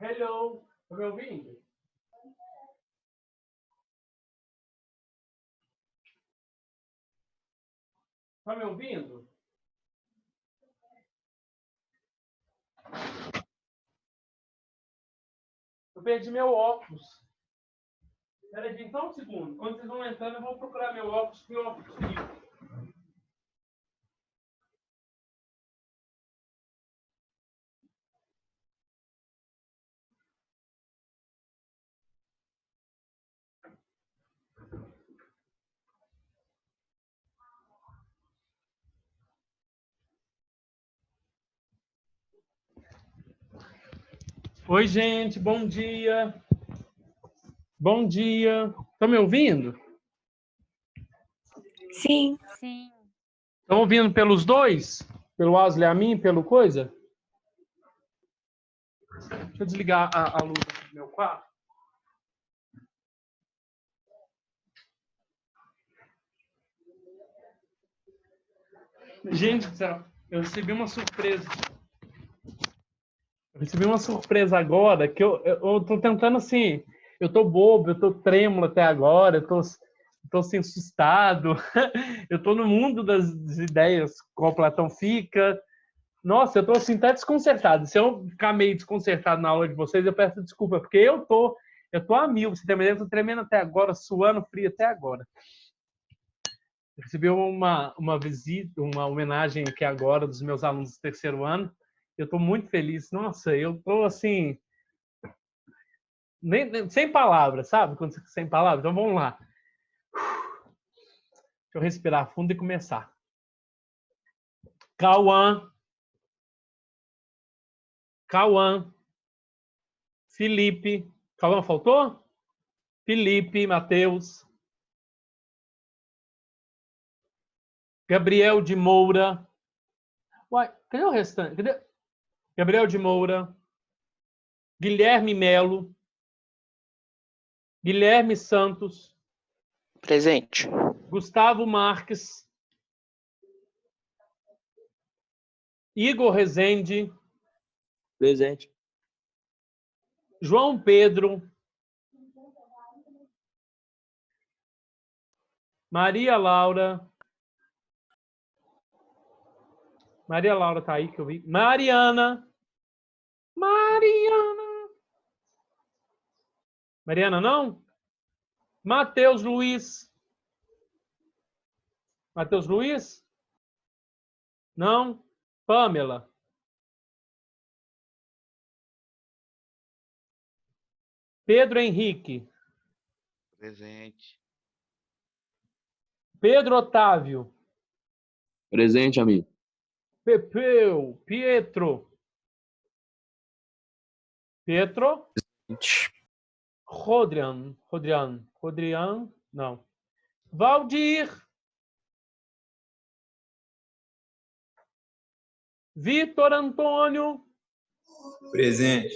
Hello, tá me ouvindo? Tá me ouvindo? Eu perdi meu óculos. Peraí, então um segundo. Quando vocês vão entrando, eu vou procurar meu óculos, porque o óculos sumiu. Oi, gente, bom dia. Bom dia. Estão me ouvindo? Sim. Sim. Estão ouvindo pelos dois? Pelo Wesley a mim, pelo coisa? Deixa eu desligar a luz do meu quarto. Gente do céu, eu recebi uma surpresa. Eu recebi uma surpresa agora, que eu tô tentando assim, eu tô bobo, eu tô trêmulo até agora, eu tô assim, assustado, eu tô no mundo das ideias, como o Platão fica. Nossa, eu tô assim, até desconcertado. Se eu ficar meio desconcertado na aula de vocês, eu peço desculpa, porque eu tô a mil, você tem uma ideia, eu tô tremendo até agora, suando frio até agora. Eu recebi uma visita, uma homenagem aqui agora dos meus alunos do terceiro ano. Eu tô muito feliz. Nossa, eu tô assim, sem palavras, sabe? Quando você fica sem palavras. Então vamos lá. Deixa eu respirar fundo e começar. Cauã. Felipe. Cauã faltou? Felipe, Matheus. Gabriel de Moura. Uai, cadê o restante? Cadê? Gabriel de Moura. Guilherme Melo. Guilherme Santos. Presente. Gustavo Marques. Igor Rezende. Presente. João Pedro. Maria Laura. Maria Laura tá aí que eu vi. Mariana. Mariana não? Matheus Luiz. Matheus Luiz? Não. Pamela. Pedro Henrique. Presente. Pedro Otávio. Presente, amigo. Pepeu. Pietro. Rodrian. Não. Valdir. Vitor Antônio. Presente.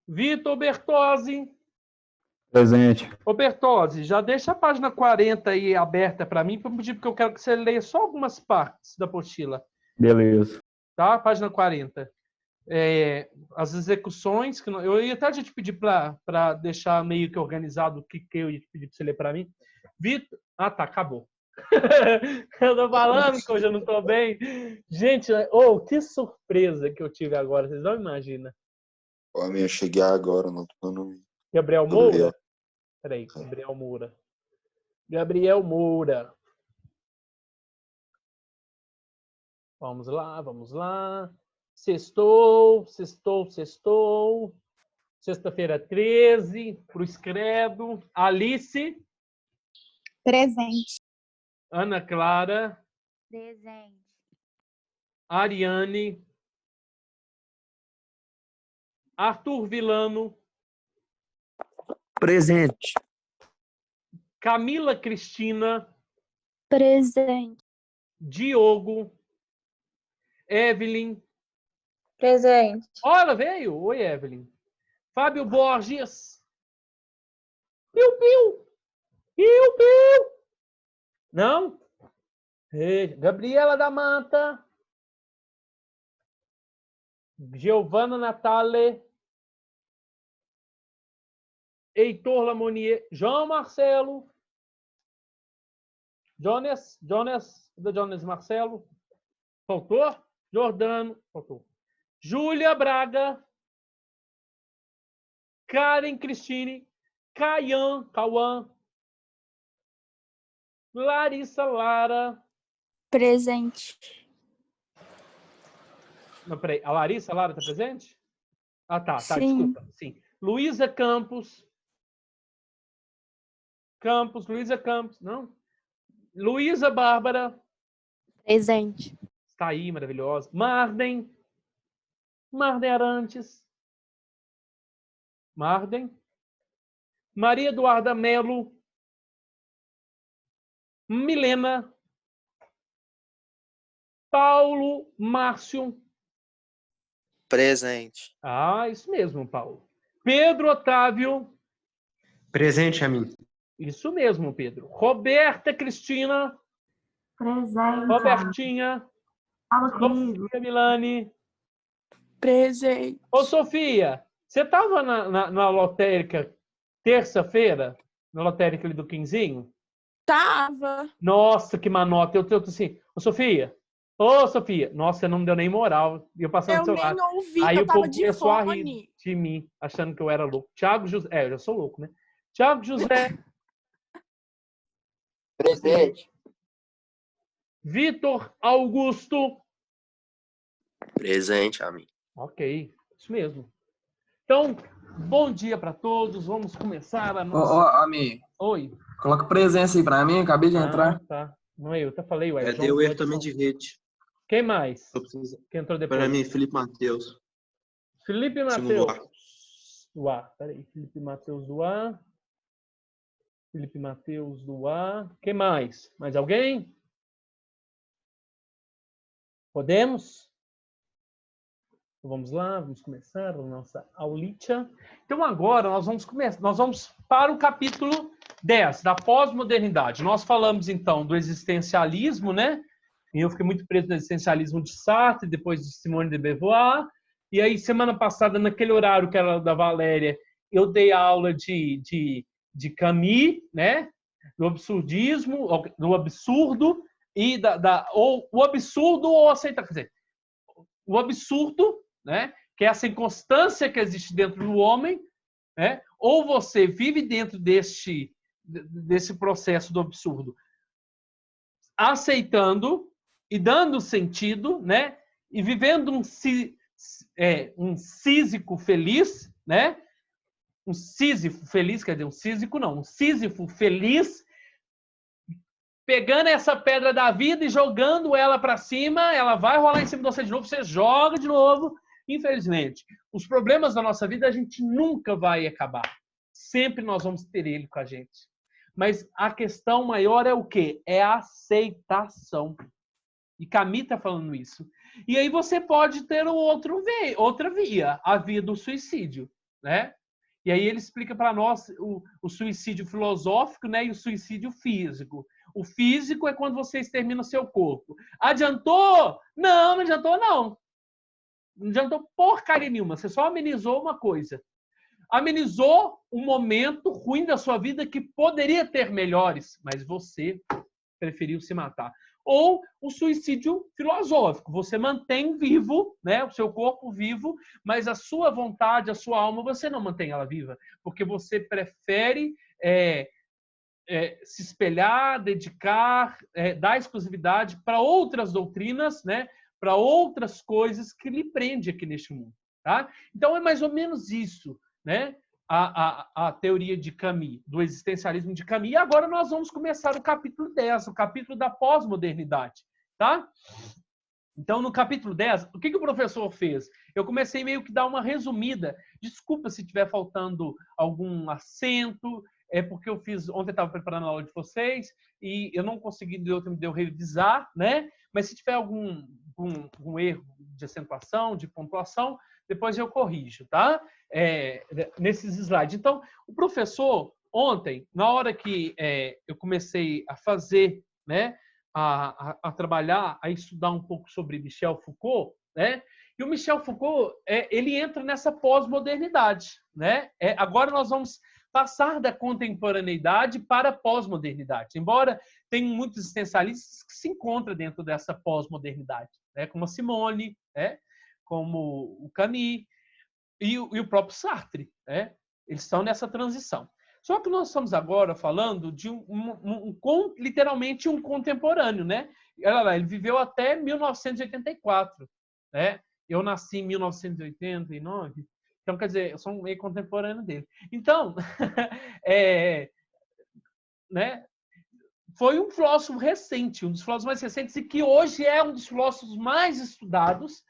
Vitor Bertozzi. Presente. Ô Bertozzi, já deixa a página 40 aí aberta para mim, porque eu quero que você leia só algumas partes da apostila. Beleza. Tá? Página 40. As execuções, que eu ia até te pedir para deixar meio que organizado o que eu ia te pedir para você ler para mim. Vitor. Ah, tá, acabou. Eu tô falando que hoje eu não tô bem. Gente, que surpresa que eu tive agora, vocês não imaginam. Ó, eu cheguei agora, não tô dando. Gabriel Moura? Peraí, Gabriel Moura. Gabriel Moura. Vamos lá. Sextou. Sexta-feira 13, pro Escredo. Alice. Presente. Ana Clara. Presente. Ariane. Arthur Vilano, Presente. Camila Cristina, Presente. Diogo, Evelyn. Presente. Ó, ela veio. Oi, Evelyn. Fábio Borges. Piu, piu. Piu, piu. Não? Gabriela da Mata. Giovana Natale. Heitor Lamonier. João Marcelo. Jonas Marcelo. Faltou? Jordano. Faltou. Júlia Braga. Karen Cristine. Cauã. Larissa Lara. Presente. Não, peraí. A Larissa Lara está presente? Ah, tá, Sim. desculpa. Sim. Luísa Campos. Luísa Campos, não? Luísa Bárbara. Presente. Está aí, maravilhosa. Marden Arantes. Maria Eduarda Melo. Milena. Paulo Márcio. Presente. Ah, isso mesmo, Paulo. Pedro Otávio. Presente a mim. Isso mesmo, Pedro. Roberta Cristina. Presente. Robertinha. Fala comigo. Sofia Milani. Presente. Ô, Sofia, você estava na lotérica terça-feira? Na lotérica ali do Quinzinho? Tava. Nossa, que manota. Eu tô assim, ô, Sofia. Nossa, você não me deu nem moral. E eu passando Eu do seu nem lado. ouvi, Aí que eu o povo tava de começou a rir fone. de mim, achando que eu era louco. Thiago José. Eu já sou louco, né? Thiago José. Presente. Vitor Augusto. Presente a mim. Ok, isso mesmo. Então, bom dia para todos. Vamos começar a Ô, nossa... amigo, Oi. coloca presença aí pra mim, acabei de entrar. Tá. Não é eu, até falei, ué. Deu erro também de rede. Quem mais? Quem entrou depois? Para mim, Felipe Matheus. Felipe Segundo Matheus. Do ar. Peraí. Felipe Matheus do ar. Felipe Matheus do ar. Quem mais? Mais alguém? Podemos? Então, vamos lá, vamos começar a nossa aulita. Então agora nós vamos para o capítulo 10, da pós-modernidade. Nós falamos então do existencialismo, né? E eu fiquei muito preso no existencialismo de Sartre, depois de Simone de Beauvoir. E aí, semana passada, naquele horário que era da Valéria, eu dei aula de Camus, né? Do absurdismo, do absurdo, e ou o absurdo ou aceitar. Quer dizer, o absurdo, né? Que é essa inconstância que existe dentro do homem, né? Ou você vive dentro desse processo do absurdo, aceitando e dando sentido, né? E vivendo um Sísico feliz, né? Um Sísifo feliz, quer dizer, um Sísico não, um Sísifo feliz, pegando essa pedra da vida e jogando ela para cima, ela vai rolar em cima de você de novo, você joga de novo. Infelizmente, os problemas da nossa vida a gente nunca vai acabar. Sempre nós vamos ter ele com a gente. Mas a questão maior é o quê? É a aceitação. E Camus está falando isso. E aí você pode ter outra via, a via do suicídio, né? E aí ele explica para nós o suicídio filosófico, né, e o suicídio físico. O físico é quando você extermina o seu corpo. Adiantou? Não adiantou, não. Não adiantou porcaria nenhuma. Você só amenizou uma coisa. Amenizou um momento ruim da sua vida que poderia ter melhores, mas você preferiu se matar. Ou o suicídio filosófico. Você mantém vivo, né, o seu corpo vivo, mas a sua vontade, a sua alma, você não mantém ela viva, porque você prefere se espelhar, dedicar, dar exclusividade para outras doutrinas, né, para outras coisas que lhe prende aqui neste mundo. Tá? Então é mais ou menos isso, né? A teoria de Camus, do existencialismo de Camus. E agora nós vamos começar o capítulo 10, o capítulo da pós-modernidade. Tá? Então, no capítulo 10, o que o professor fez? Eu comecei meio que dar uma resumida. Desculpa se estiver faltando algum acento, é porque eu fiz... Ontem eu estava preparando a aula de vocês e eu não consegui, deu revisar, né? Mas se tiver algum erro de acentuação, de pontuação, depois eu corrijo, tá? Nesses slides. Então, o professor, ontem, na hora que eu comecei a fazer, né? A trabalhar, a estudar um pouco sobre Michel Foucault, né? E o Michel Foucault, ele entra nessa pós-modernidade, né? Agora nós vamos passar da contemporaneidade para a pós-modernidade, embora tenha muitos existencialistas que se encontram dentro dessa pós-modernidade, né? Como a Simone, né? Como o Camus e o próprio Sartre, né? Eles estão nessa transição. Só que nós estamos agora falando de literalmente um contemporâneo, né? Olha lá, ele viveu até 1984, né? Eu nasci em 1989, então, quer dizer, eu sou um meio contemporâneo dele. Então, né? Foi um filósofo recente, um dos filósofos mais recentes, e que hoje é um dos filósofos mais estudados,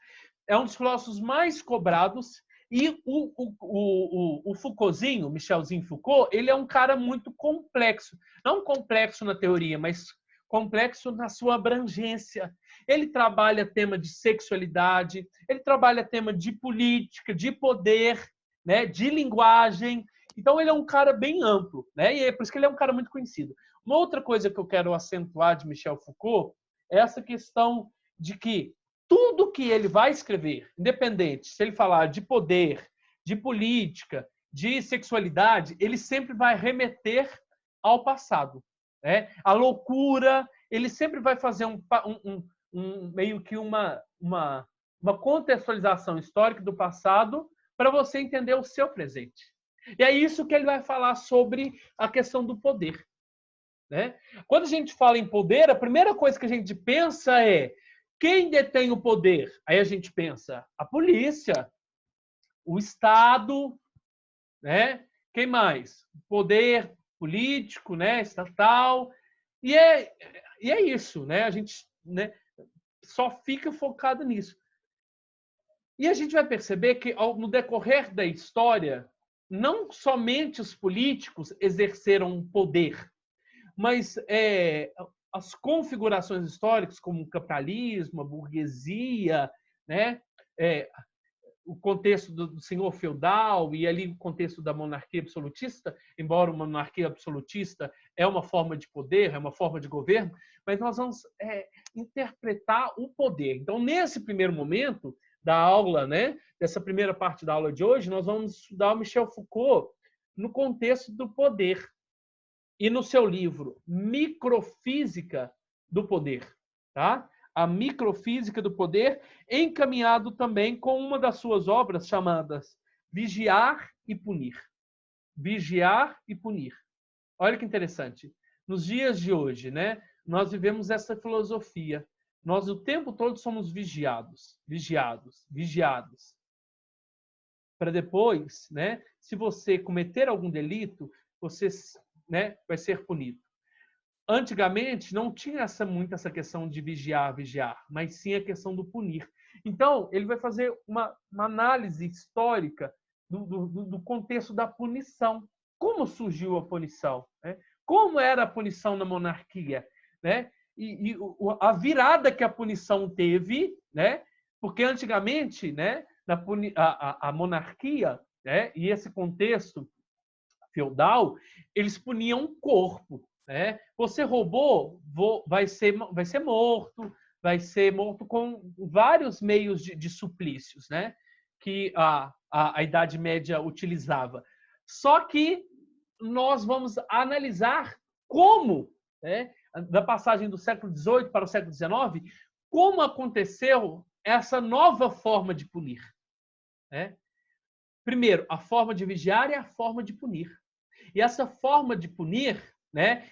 é um dos filósofos mais cobrados. E o Foucaultzinho, Michelzinho Foucault, ele é um cara muito complexo. Não complexo na teoria, mas complexo na sua abrangência. Ele trabalha tema de sexualidade, ele trabalha tema de política, de poder, né, de linguagem. Então, ele é um cara bem amplo, né? E é por isso que ele é um cara muito conhecido. Uma outra coisa que eu quero acentuar de Michel Foucault é essa questão de que tudo que ele vai escrever, independente se ele falar de poder, de política, de sexualidade, ele sempre vai remeter ao passado, né? A loucura, ele sempre vai fazer meio que uma contextualização histórica do passado para você entender o seu presente. E é isso que ele vai falar sobre a questão do poder, né? Quando a gente fala em poder, a primeira coisa que a gente pensa é: quem detém o poder? Aí a gente pensa a polícia, o Estado, né? Quem mais? Poder político, né? Estatal. E é isso, né? A gente, né, só fica focado nisso. E a gente vai perceber que no decorrer da história, não somente os políticos exerceram poder, mas as configurações históricas, como o capitalismo, a burguesia, né? O contexto do senhor feudal e ali o contexto da monarquia absolutista, embora uma monarquia absolutista é uma forma de poder, é uma forma de governo, mas nós vamos interpretar o poder. Então, nesse primeiro momento da aula, né, dessa primeira parte da aula de hoje, nós vamos estudar o Michel Foucault no contexto do poder. E no seu livro Microfísica do Poder, tá? A Microfísica do Poder, encaminhado também com uma das suas obras chamadas Vigiar e Punir. Vigiar e Punir. Olha que interessante. Nos dias de hoje, né, nós vivemos essa filosofia. Nós o tempo todo somos vigiados. Para depois, né, se você cometer algum delito, você, né, vai ser punido. Antigamente não tinha muito essa questão de vigiar, mas sim a questão do punir. Então, ele vai fazer uma análise histórica do contexto da punição. Como surgiu a punição? Né? Como era a punição na monarquia? Né? E a virada que a punição teve, né? Porque antigamente, né, a monarquia, né, e esse contexto feudal, eles puniam o corpo, né? Você roubou, vai ser morto com vários meios de suplícios, né? Que a Idade Média utilizava. Só que nós vamos analisar como, né, da passagem do século XVIII para o século XIX, como aconteceu essa nova forma de punir, né? Primeiro, a forma de vigiar e a forma de punir. E essa forma de punir, né,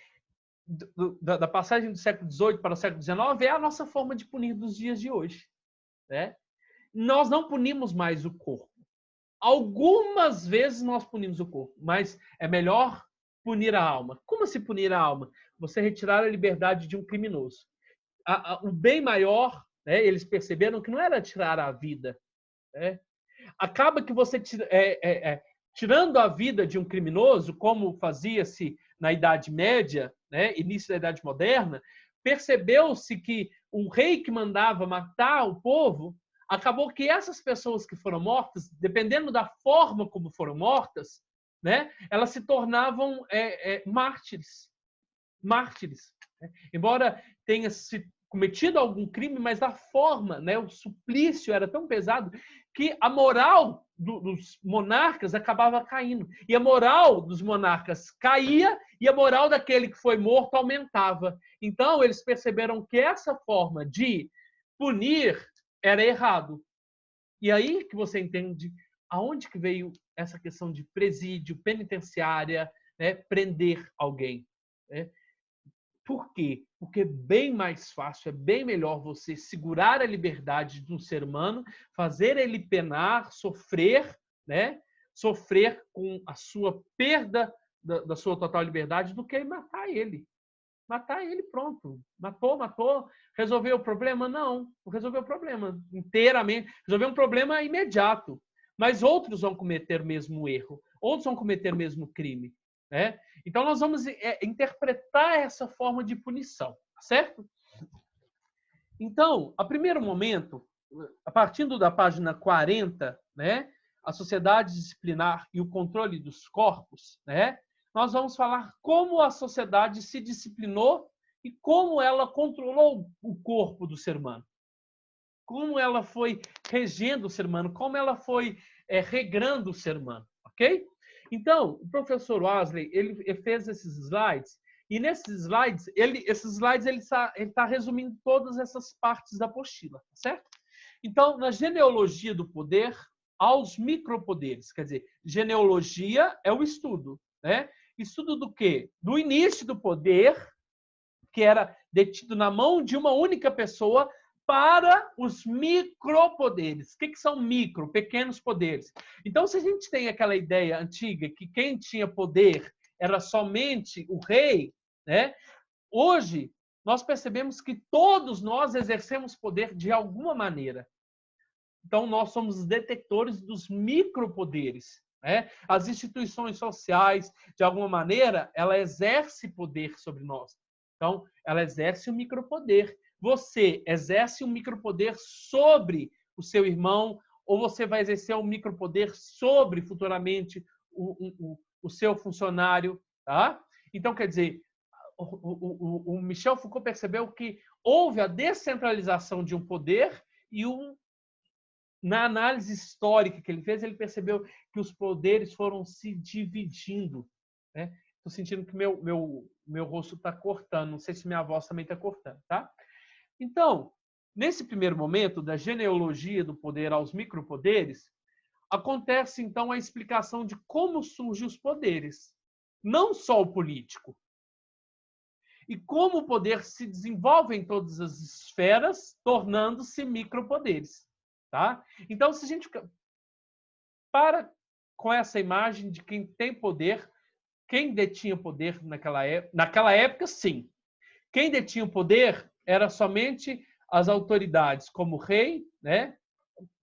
da passagem do século XVIII para o século XIX, é a nossa forma de punir dos dias de hoje, né? Nós não punimos mais o corpo. Algumas vezes nós punimos o corpo, mas é melhor punir a alma. Como se punir a alma? Você retirar a liberdade de um criminoso. O bem maior né? Eles perceberam que não era tirar a vida, né? Acaba que você tirando a vida de um criminoso, como fazia-se na Idade Média, né, início da Idade Moderna, percebeu-se que o rei que mandava matar o povo, acabou que essas pessoas que foram mortas, dependendo da forma como foram mortas, né, elas se tornavam mártires. Mártires. Né? Embora tenha se cometido algum crime, mas a forma, né, o suplício era tão pesado que a moral dos monarcas acabava caindo. E a moral dos monarcas caía e a moral daquele que foi morto aumentava. Então, eles perceberam que essa forma de punir era errado. E aí que você entende aonde que veio essa questão de presídio, penitenciária, né, prender alguém. Né? Por quê? Porque é bem mais fácil, é bem melhor você segurar a liberdade de um ser humano, fazer ele penar, sofrer, né? Sofrer com a sua perda da sua total liberdade, do que matar ele. Matar ele, pronto. Matou. Resolveu o problema? Não resolveu o problema inteiramente. Resolveu um problema imediato. Mas outros vão cometer o mesmo erro. Outros vão cometer o mesmo crime. Né? Então, nós vamos interpretar essa forma de punição, certo? Então, a primeiro momento, a partir da página 40, né, a sociedade disciplinar e o controle dos corpos, né, nós vamos falar como a sociedade se disciplinou e como ela controlou o corpo do ser humano. Como ela foi regendo o ser humano, como ela foi regrando o ser humano, ok? Então, o professor Wesley, ele fez esses slides, e nesses slides, ele está resumindo todas essas partes da apostila, certo? Então, na genealogia do poder, aos micropoderes, quer dizer, genealogia é o estudo, né? Estudo do quê? Do início do poder, que era detido na mão de uma única pessoa, para os micropoderes. O que são micro? Pequenos poderes. Então, se a gente tem aquela ideia antiga que quem tinha poder era somente o rei, né? Hoje, nós percebemos que todos nós exercemos poder de alguma maneira. Então, nós somos os detectores dos micropoderes. Né? As instituições sociais, de alguma maneira, ela exerce poder sobre nós. Então, ela exerce o micropoder. Você exerce um micropoder sobre o seu irmão, ou você vai exercer um micropoder sobre, futuramente, o seu funcionário. Tá? Então, quer dizer, o Michel Foucault percebeu que houve a descentralização de um poder e na análise histórica que ele fez, ele percebeu que os poderes foram se dividindo. Né? Estou sentindo que meu rosto está cortando, não sei se minha voz também está cortando. Tá? Então, nesse primeiro momento da genealogia do poder aos micropoderes, acontece então a explicação de como surgem os poderes, não só o político, e como o poder se desenvolve em todas as esferas, tornando-se micropoderes. Tá? Então, se a gente para com essa imagem de quem tem poder, quem detinha poder naquela época, sim. Quem detinha o poder era somente as autoridades, como o rei, né?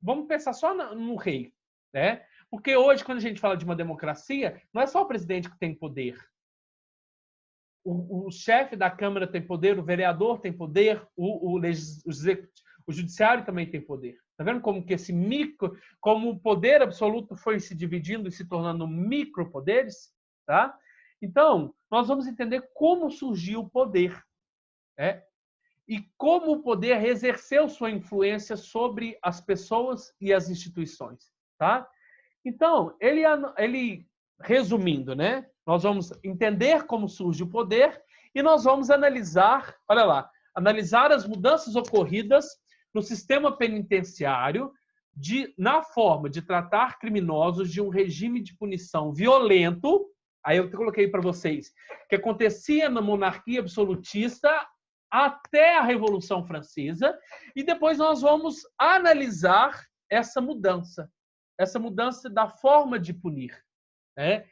Vamos pensar só no rei, né? Porque hoje, quando a gente fala de uma democracia, não é só o presidente que tem poder. O chefe da Câmara tem poder, o vereador tem poder, o judiciário também tem poder. Tá vendo como que como o poder absoluto foi se dividindo e se tornando micropoderes, tá? Então, nós vamos entender como surgiu o poder, né? E como o poder exerceu sua influência sobre as pessoas e as instituições, tá? Então, ele resumindo, né? Nós vamos entender como surge o poder e nós vamos analisar, olha lá, analisar as mudanças ocorridas no sistema penitenciário na forma de tratar criminosos de um regime de punição violento. Aí eu coloquei para vocês que acontecia na monarquia absolutista até a Revolução Francesa, e depois nós vamos analisar essa mudança da forma de punir, né?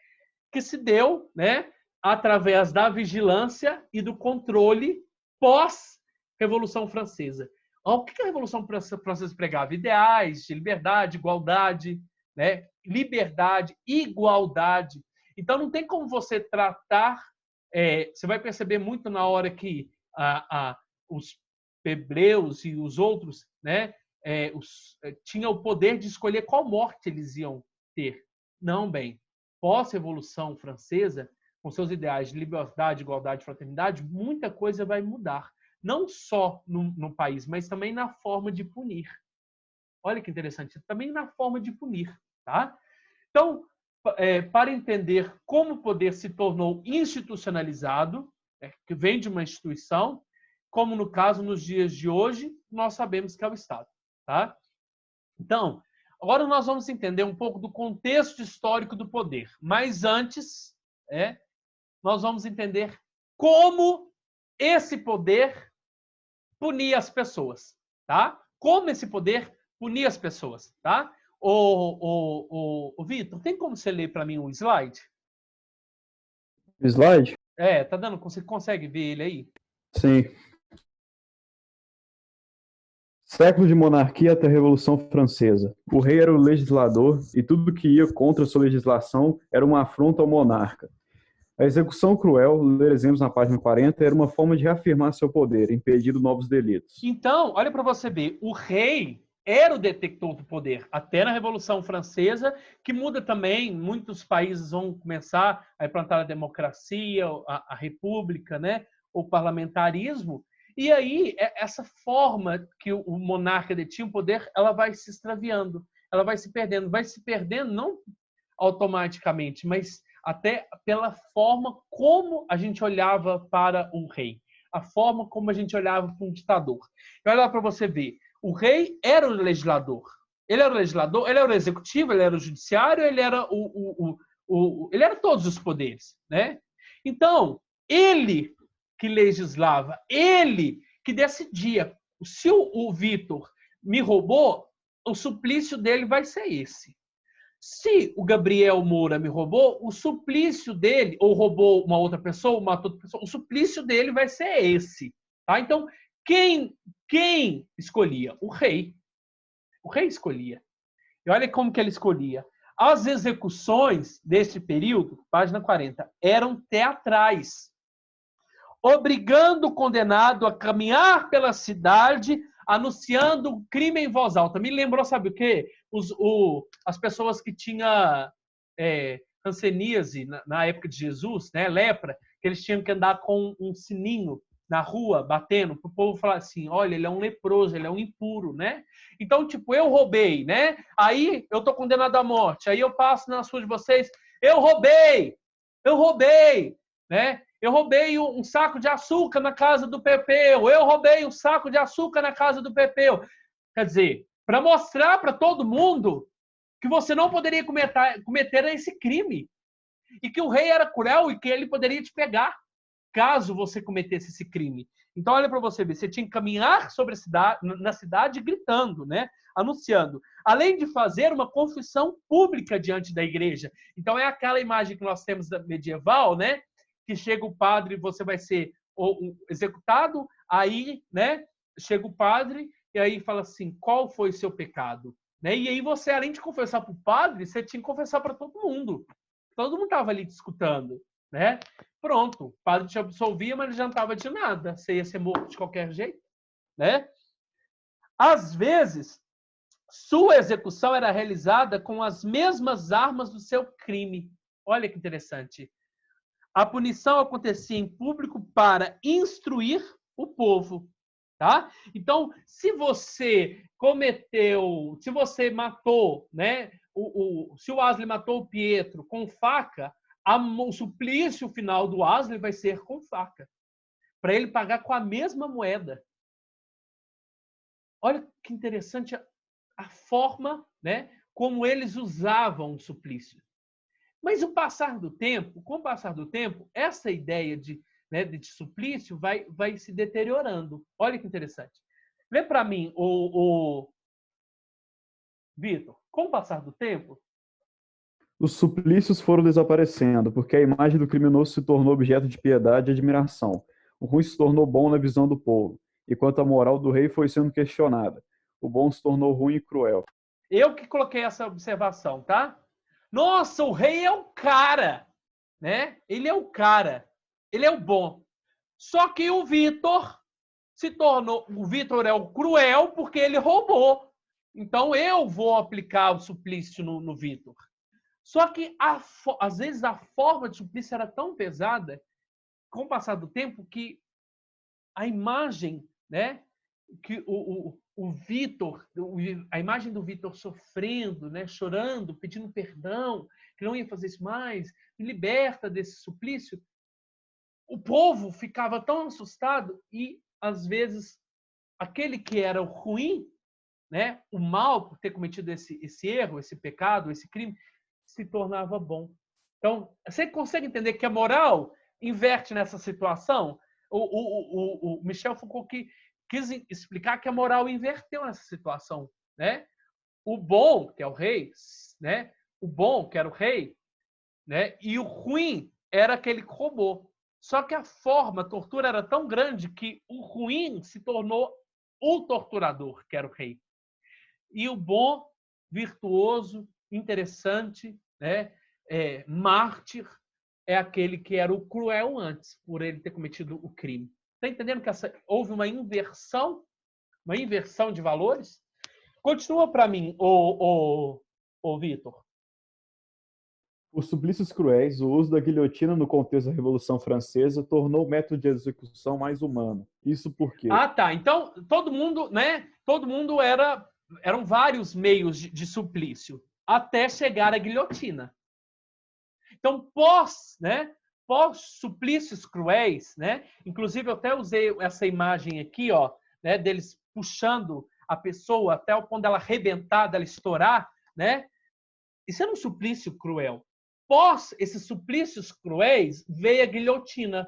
Que se deu, né, através da vigilância e do controle pós-Revolução Francesa. O que a Revolução Francesa pregava? Ideais de liberdade, igualdade, né? Liberdade, igualdade. Então, não tem como você tratar... você vai perceber muito na hora que os hebreus e os outros, né, tinham o poder de escolher qual morte eles iam ter. Não, bem, pós-Revolução Francesa, com seus ideais de liberdade, igualdade e fraternidade, muita coisa vai mudar. Não só no país, mas também na forma de punir. Olha que interessante, também na forma de punir. Tá? Então, para entender como o poder se tornou institucionalizado, que vem de uma instituição, como no caso, nos dias de hoje, nós sabemos que é o Estado. Tá? Então, agora nós vamos entender um pouco do contexto histórico do poder. Mas antes, nós vamos entender como esse poder punia as pessoas. Tá? Como esse poder punia as pessoas. Tá? Vitor, tem como você ler para mim um slide? Slide? Tá dando? Você consegue ver ele aí? Sim. Século de monarquia até a Revolução Francesa. O rei era o legislador e tudo que ia contra sua legislação era uma afronta ao monarca. A execução cruel, ler exemplos na página 40, era uma forma de reafirmar seu poder, impedindo novos delitos. Então, olha para você ver, o rei era o detector do poder, até na Revolução Francesa, que muda também, muitos países vão começar a implantar a democracia, a república, né, o parlamentarismo, e aí essa forma que o monarca detinha o poder, ela vai se extraviando, ela vai se perdendo não automaticamente, mas até pela forma como a gente olhava para um rei, a forma como a gente olhava para um ditador. Olha lá para você ver, o rei era o legislador. Ele era o legislador, ele era o executivo, ele era o judiciário, ele era ele era todos os poderes, né? Então, ele que legislava, ele que decidia. Se o Vitor me roubou, o suplício dele vai ser esse. Se o Gabriel Moura me roubou, o suplício dele, ou roubou uma outra pessoa, matou outra pessoa, o suplício dele vai ser esse. Tá? Então, quem escolhia? O rei. O rei escolhia. E olha como que ele escolhia. As execuções deste período, página 40, eram teatrais, obrigando o condenado a caminhar pela cidade, anunciando o crime em voz alta. Me lembrou, sabe o quê? As pessoas que tinham hanseníase na época de Jesus, né, lepra, que eles tinham que andar com um sininho na rua, batendo, para o povo falar assim, olha, ele é um leproso, ele é um impuro, né? Então, tipo, eu roubei, né? Aí eu tô condenado à morte, aí eu passo nas ruas de vocês, eu roubei, né? Eu roubei um saco de açúcar na casa do Pepeu, eu roubei um saco de açúcar na casa do Pepeu. Quer dizer, para mostrar para todo mundo que você não poderia cometer esse crime. E que o rei era cruel e que ele poderia te pegar caso você cometesse esse crime. Então, olha para você ver, você tinha que caminhar na cidade gritando, né? Anunciando. Além de fazer uma confissão pública diante da igreja. Então, é aquela imagem que nós temos da medieval, né? Que chega o padre e você vai ser executado, aí, né? Chega o padre e aí fala assim, qual foi seu pecado? Né? E aí você, além de confessar para o padre, você tinha que confessar para todo mundo. Todo mundo estava ali te escutando, né? Pronto, o padre te absolvia, mas não adiantava de nada. Você ia ser morto de qualquer jeito, né? Às vezes, sua execução era realizada com as mesmas armas do seu crime. Olha que interessante. A punição acontecia em público para instruir o povo. Tá? Então, se você matou, né? Se o Wesley matou o Pietro com faca, o suplício final do Wesley vai ser com faca, para ele pagar com a mesma moeda. Olha que interessante a forma, né? Como eles usavam o suplício. Mas com o passar do tempo, essa ideia de suplício vai se deteriorando. Olha que interessante. Lê para mim, Vitor, com o passar do tempo... Os suplícios foram desaparecendo, porque a imagem do criminoso se tornou objeto de piedade e admiração. O ruim se tornou bom na visão do povo. enquanto a moral do rei foi sendo questionada. O bom se tornou ruim e cruel. Eu que coloquei essa observação, tá? Nossa, o rei é o cara, né? Ele é o cara, ele é o bom. Só que o Vitor o Vitor é o cruel porque ele roubou. Então eu vou aplicar o suplício no Vitor. Só que às vezes a forma de suplício era tão pesada, com o passar do tempo, que a imagem, né, que o Vitor, a imagem do Vitor sofrendo, né, chorando, pedindo perdão, que não ia fazer isso mais, me liberta desse suplício. O povo ficava tão assustado e, às vezes, aquele que era o ruim, né, o mal por ter cometido esse erro, esse pecado, esse crime, se tornava bom. Então, você consegue entender que a moral inverte nessa situação? O Michel Foucault quis explicar que a moral inverteu nessa situação, né? O bom, que é o rei, né? O bom, que era o rei, né? E o ruim era aquele que roubou. Só que a tortura era tão grande que o ruim se tornou o torturador, que era o rei. E o bom, virtuoso, interessante, né? Mártir, é aquele que era o cruel antes, por ele ter cometido o crime. Está entendendo que houve uma inversão de valores? Continua para mim, Vitor. Os suplícios cruéis, o uso da guilhotina no contexto da Revolução Francesa tornou o método de execução mais humano. Isso porque... Ah, tá. Então, todo mundo, né? Todo mundo eram vários meios de suplício, até chegar à guilhotina. Então, pós suplícios cruéis, né? Inclusive, eu até usei essa imagem aqui, ó, né? Deles puxando a pessoa até o ponto dela arrebentar, dela estourar, né? Isso era um suplício cruel. Pós esses suplícios cruéis, veio a guilhotina,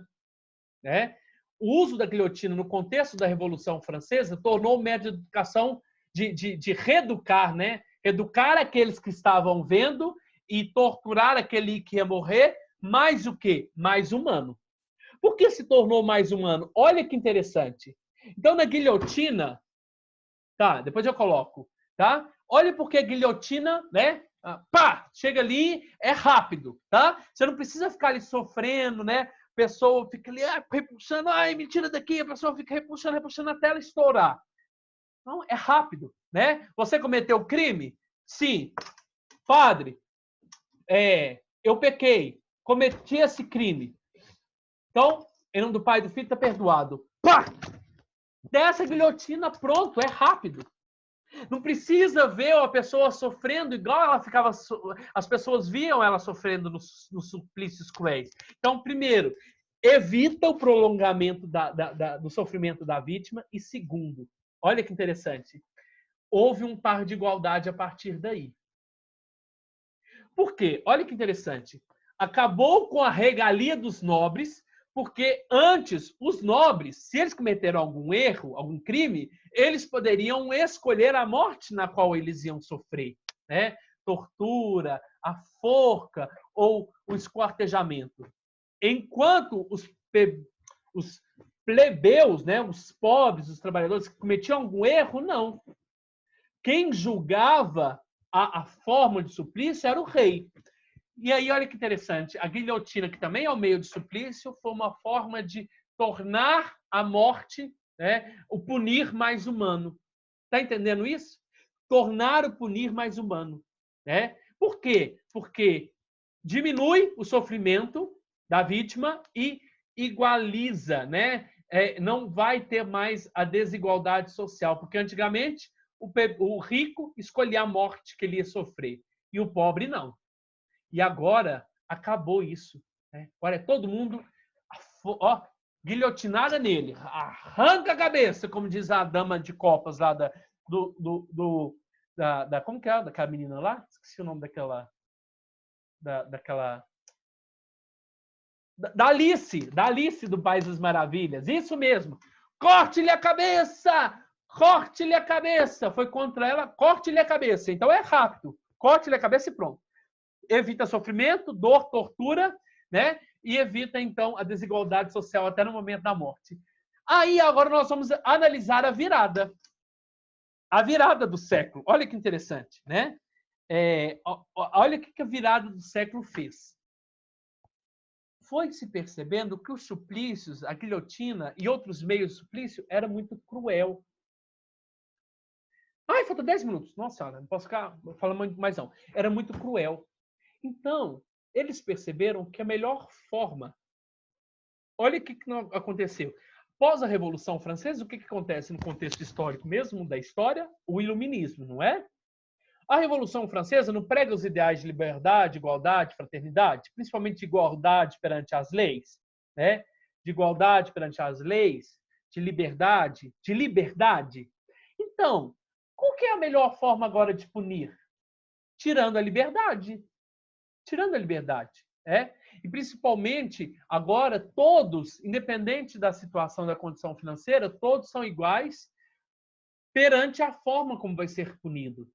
né? O uso da guilhotina no contexto da Revolução Francesa tornou o método de educação de reeducar, né? Educar aqueles que estavam vendo e torturar aquele que ia morrer, mais o quê? Mais humano. Por que se tornou mais humano? Olha que interessante. Então, na guilhotina, tá? Depois eu coloco, tá? Olha porque a guilhotina, né? Pá! Chega ali, é rápido, tá? Você não precisa ficar ali sofrendo, né? A pessoa fica ali repuxando, ai, me tira daqui, a pessoa fica repuxando até ela estourar. Não, é rápido, né? Você cometeu crime? Sim. Padre, eu pequei, cometi esse crime. Então, em nome do Pai e do Filho, está perdoado. Pá! Dessa guilhotina, pronto, é rápido. Não precisa ver a pessoa sofrendo igual ela ficava. As pessoas viam ela sofrendo nos suplícios cruéis. Então, primeiro, evita o prolongamento do sofrimento da vítima. E segundo, olha que interessante, houve um par de igualdade a partir daí. Por quê? Olha que interessante. Acabou com a regalia dos nobres, porque antes, os nobres, se eles cometeram algum erro, algum crime, eles poderiam escolher a morte na qual eles iam sofrer, né? Tortura, a forca ou o esquartejamento. Enquanto os plebeus, né, os pobres, os trabalhadores que cometiam algum erro, não. Quem julgava a forma de suplício era o rei. E aí, olha que interessante, a guilhotina, que também é um meio de suplício, foi uma forma de tornar a morte, né, o punir mais humano. Está entendendo isso? Tornar o punir mais humano. Né? Por quê? Porque diminui o sofrimento da vítima e igualiza, né? Não vai ter mais a desigualdade social, porque antigamente o rico escolhia a morte que ele ia sofrer e o pobre não. E agora acabou isso. Né? Agora é todo mundo guilhotinada nele. Arranca a cabeça, como diz a dama de copas lá como que é? Daquela menina lá? Esqueci o nome daquela... Da Alice do País das Maravilhas. Isso mesmo. Corte-lhe a cabeça! Corte-lhe a cabeça! Foi contra ela, corte-lhe a cabeça. Então é rápido. Corte-lhe a cabeça e pronto. Evita sofrimento, dor, tortura, né? E evita, então, a desigualdade social até no momento da morte. Aí agora nós vamos analisar a virada. A virada do século. Olha que interessante, né? Olha o que a virada do século fez. Foi se percebendo que os suplícios, a guilhotina e outros meios de suplício era muito cruel. Ai, falta 10 minutos. Nossa senhora, não posso ficar falando mais não. Era muito cruel. Então, eles perceberam que a melhor forma... Olha o que aconteceu. Após a Revolução Francesa, o que acontece no contexto histórico mesmo da história? O iluminismo, não é? A Revolução Francesa não prega os ideais de liberdade, igualdade, fraternidade, principalmente de igualdade perante as leis, né? De igualdade perante as leis, de liberdade, de liberdade. Então, qual que é a melhor forma agora de punir? Tirando a liberdade. Tirando a liberdade. E principalmente, agora, todos, independente da situação, da condição financeira, todos são iguais perante a forma como vai ser punido.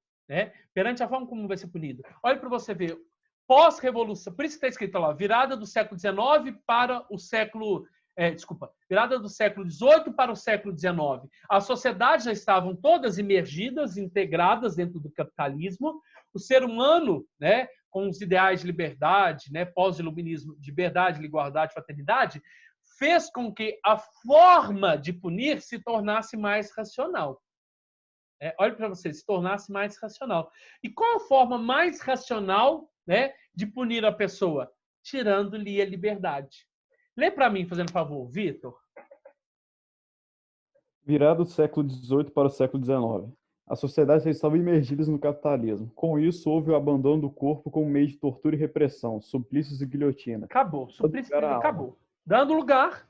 Perante a forma como vai ser punido. Olha para você ver. Pós-revolução, por isso que está escrito lá, virada do século XIX para o século... virada do século XVIII para o século XIX. As sociedades já estavam todas imergidas, integradas dentro do capitalismo. O ser humano, com os ideais de liberdade, pós-iluminismo, de liberdade, igualdade, fraternidade, fez com que a forma de punir se tornasse mais racional. Olha para você, se tornasse mais racional. E qual a forma mais racional, de punir a pessoa? Tirando-lhe a liberdade. Lê para mim, fazendo favor, Vitor. Virada do século XVIII para o século XIX. As sociedades já estavam imergidas no capitalismo. Com isso, houve o abandono do corpo como meio de tortura e repressão, suplícios e guilhotina. Acabou. Suplício acabou. Dando lugar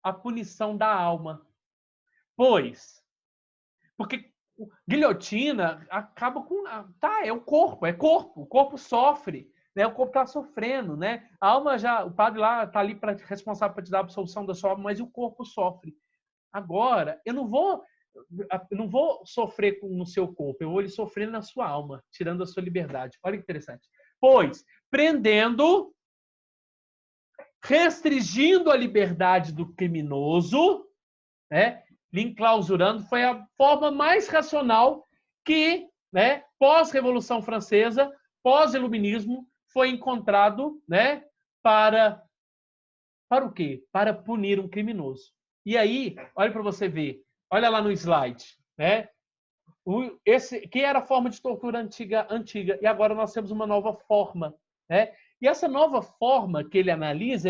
à punição da alma. Porque guilhotina acaba com... é o corpo. O corpo sofre. O corpo está sofrendo, A alma já... O padre lá está ali responsável para te dar a absolução da sua alma, mas o corpo sofre. Agora, eu não vou sofrer no seu corpo, eu vou lhe sofrer na sua alma, tirando a sua liberdade. Olha que interessante. Prendendo, restringindo a liberdade do criminoso, lhe enclausurando, foi a forma mais racional que, pós-Revolução Francesa, pós-Iluminismo, foi encontrado, para o quê? Para punir um criminoso. E aí, olha para você ver, olha lá no slide, que era a forma de tortura antiga, e agora nós temos uma nova forma, E essa nova forma que ele analisa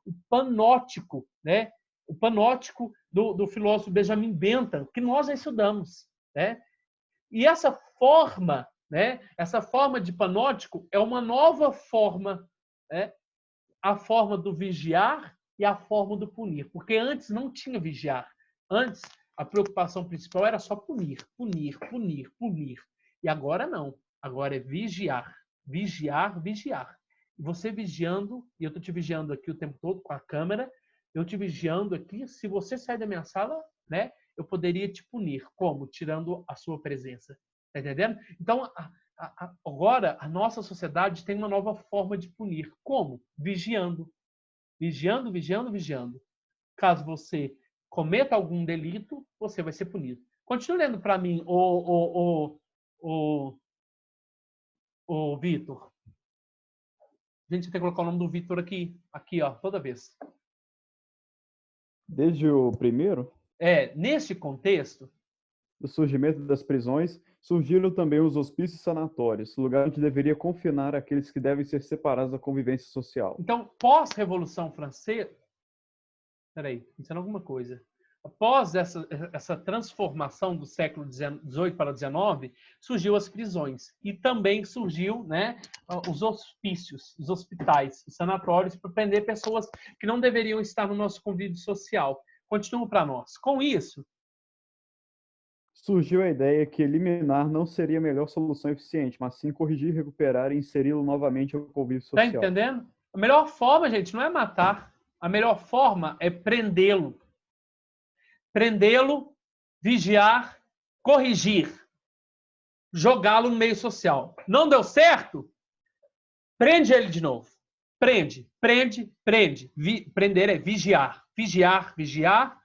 o panótico, O panótico do filósofo Benjamin Bentham, que nós já estudamos, E essa forma de panótico é uma nova forma, a forma do vigiar e a forma do punir. Porque antes não tinha vigiar. Antes, a preocupação principal era só punir. E agora não. Agora é vigiar. Vigiar. E você vigiando, e eu estou te vigiando aqui o tempo todo com a câmera, eu te vigiando aqui, se você sair da minha sala, eu poderia te punir. Como? Tirando a sua presença. Tá entendendo? Então, agora, a nossa sociedade tem uma nova forma de punir. Como? Vigiando. Vigiando. Caso você cometa algum delito, você vai ser punido. Continue lendo para mim, o Vitor. Gente, tem que colocar o nome do Vitor aqui, ó, toda vez. Desde o primeiro? Neste contexto, do surgimento das prisões, surgiram também os hospícios sanatórios, lugar onde deveria confinar aqueles que devem ser separados da convivência social. Então, pós-Revolução Francesa... Peraí, pensando alguma coisa. Após essa transformação do século XVIII para o XIX, surgiu as prisões. E também surgiu os hospícios, os hospitais, os sanatórios, para prender pessoas que não deveriam estar no nosso convívio social. Continuo para nós. Com isso, surgiu a ideia que eliminar não seria a melhor solução eficiente, mas sim corrigir, recuperar e inseri-lo novamente ao convívio social. Tá entendendo? A melhor forma, gente, não é matar. A melhor forma é prendê-lo. Prendê-lo, vigiar, corrigir. Jogá-lo no meio social. Não deu certo? Prende ele de novo. Prende, prende, prende. Prender é vigiar. Vigiar, vigiar.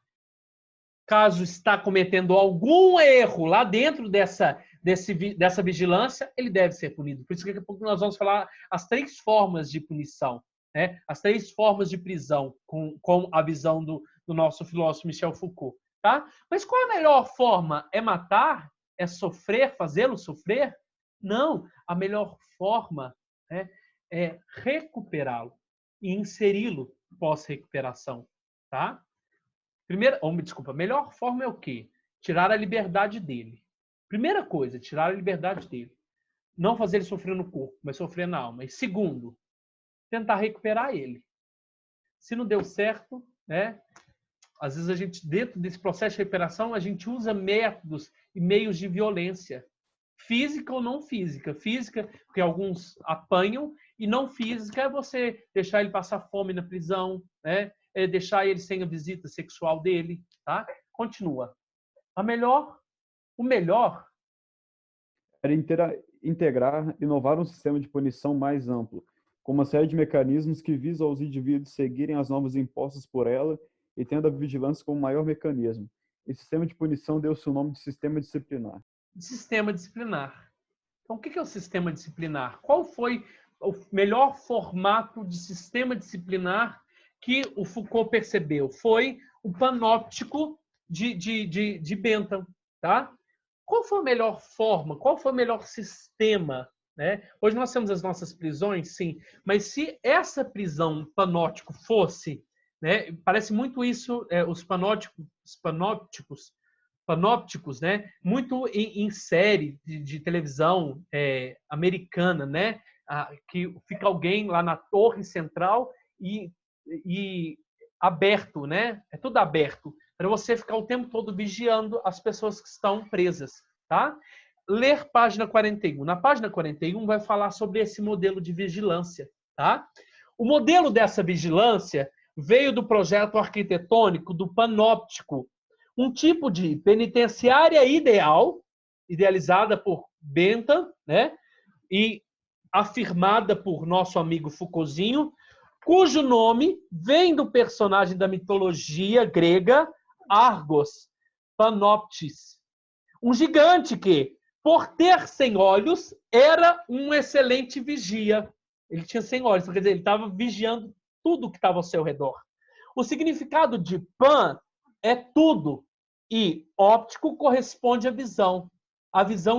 Caso está cometendo algum erro lá dentro dessa vigilância, ele deve ser punido. Por isso que daqui a pouco nós vamos falar as 3 formas de punição, né? As 3 formas de prisão, com a visão do nosso filósofo Michel Foucault. Tá? Mas qual a melhor forma? É matar? É sofrer? Fazê-lo sofrer? Não. A melhor forma, né, é recuperá-lo e inseri-lo pós-recuperação. Tá? A melhor forma é o quê? Tirar a liberdade dele. Primeira coisa, tirar a liberdade dele. Não fazer ele sofrer no corpo, mas sofrer na alma. E segundo, tentar recuperar ele. Se não deu certo, né? Às vezes a gente, dentro desse processo de recuperação, a gente usa métodos e meios de violência. Física ou não física. Física, porque alguns apanham, e não física é você deixar ele passar fome na prisão, né? É deixar ele sem a visita sexual dele, tá? Continua. O melhor era integrar, inovar um sistema de punição mais amplo, com uma série de mecanismos que visam aos indivíduos seguirem as normas impostas por ela e tendo a vigilância como maior mecanismo. Esse sistema de punição deu-se o nome de sistema disciplinar. Sistema disciplinar. Então, o que é o sistema disciplinar? Qual foi o melhor formato de sistema disciplinar que o Foucault percebeu? Foi o panóptico de Bentham. Tá? Qual foi a melhor forma? Qual foi o melhor sistema? Né? Hoje nós temos as nossas prisões, sim, mas se essa prisão panóptico fosse, né, parece muito isso, os panópticos, né, muito em série de televisão americana, né, que fica alguém lá na torre central e aberto, né? É tudo aberto, para você ficar o tempo todo vigiando as pessoas que estão presas, tá? Ler página 41. Na página 41 vai falar sobre esse modelo de vigilância, tá? O modelo dessa vigilância veio do projeto arquitetônico do panóptico, um tipo de penitenciária idealizada por Bentham, né? E afirmada por nosso amigo Foucaultzinho, cujo nome vem do personagem da mitologia grega Argos, Panoptes. Um gigante que, por ter 100 olhos, era um excelente vigia. Ele tinha 100 olhos, quer dizer, ele estava vigiando tudo que estava ao seu redor. O significado de pan é tudo, e óptico corresponde à visão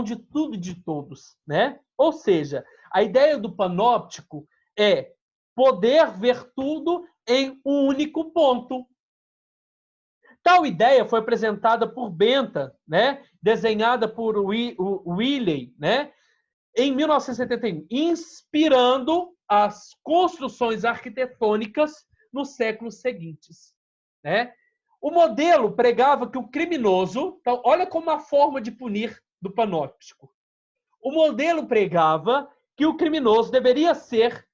de tudo e de todos, né? Ou seja, a ideia do panóptico é poder ver tudo em um único ponto. Tal ideia foi apresentada por Bentham, né? Desenhada por Willey, né? Em 1971, inspirando as construções arquitetônicas nos séculos seguintes, né? O modelo pregava que o criminoso... Então, olha como a forma de punir do panóptico. O modelo pregava que o criminoso deveria ser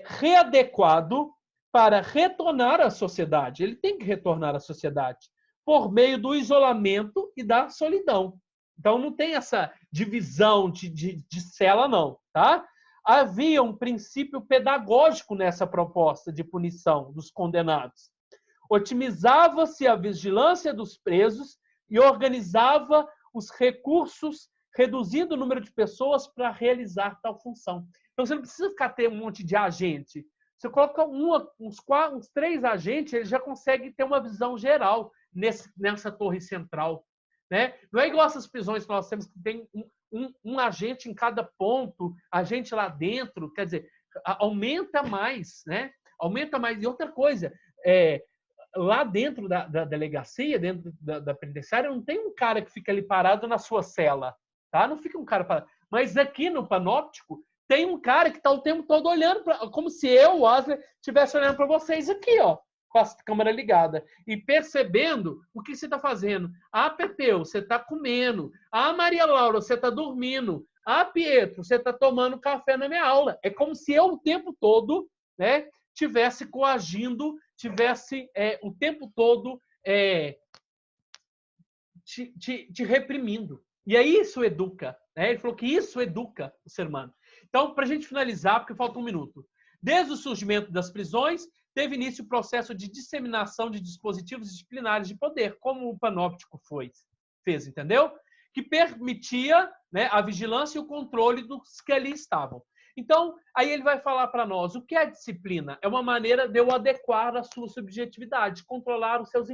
readequado para retornar à sociedade. Ele tem que retornar à sociedade por meio do isolamento e da solidão. Então, não tem essa divisão de cela, não. Tá? Havia um princípio pedagógico nessa proposta de punição dos condenados. Otimizava-se a vigilância dos presos e organizava os recursos, reduzindo o número de pessoas para realizar tal função. Então, você não precisa ter um monte de agente. Você coloca uns 3 agentes, ele já consegue ter uma visão geral nessa torre central. Né? Não é igual essas prisões que nós temos, que tem um agente em cada ponto, agente lá dentro, quer dizer, aumenta mais, né? Aumenta mais. E outra coisa, lá dentro da delegacia, dentro da penitenciária, não tem um cara que fica ali parado na sua cela, tá? Não fica um cara parado. Mas aqui no panóptico, tem um cara que está o tempo todo olhando, como se eu, Wesley, estivesse olhando para vocês aqui, ó, com a câmera ligada, e percebendo o que você está fazendo. Ah, Pepeu, você está comendo. Ah, Maria Laura, você está dormindo. Ah, Pietro, você está tomando café na minha aula. É como se eu o tempo todo, né, tivesse coagindo, tivesse o tempo todo te reprimindo. E aí isso educa. Né? Ele falou que isso educa o ser humano. Então, para a gente finalizar, porque falta 1 minuto. Desde o surgimento das prisões, teve início o processo de disseminação de dispositivos disciplinares de poder, como o panóptico fez, entendeu? Que permitia, né, a vigilância e o controle dos que ali estavam. Então, aí ele vai falar para nós, o que é disciplina? É uma maneira de eu adequar a sua subjetividade, controlar os seus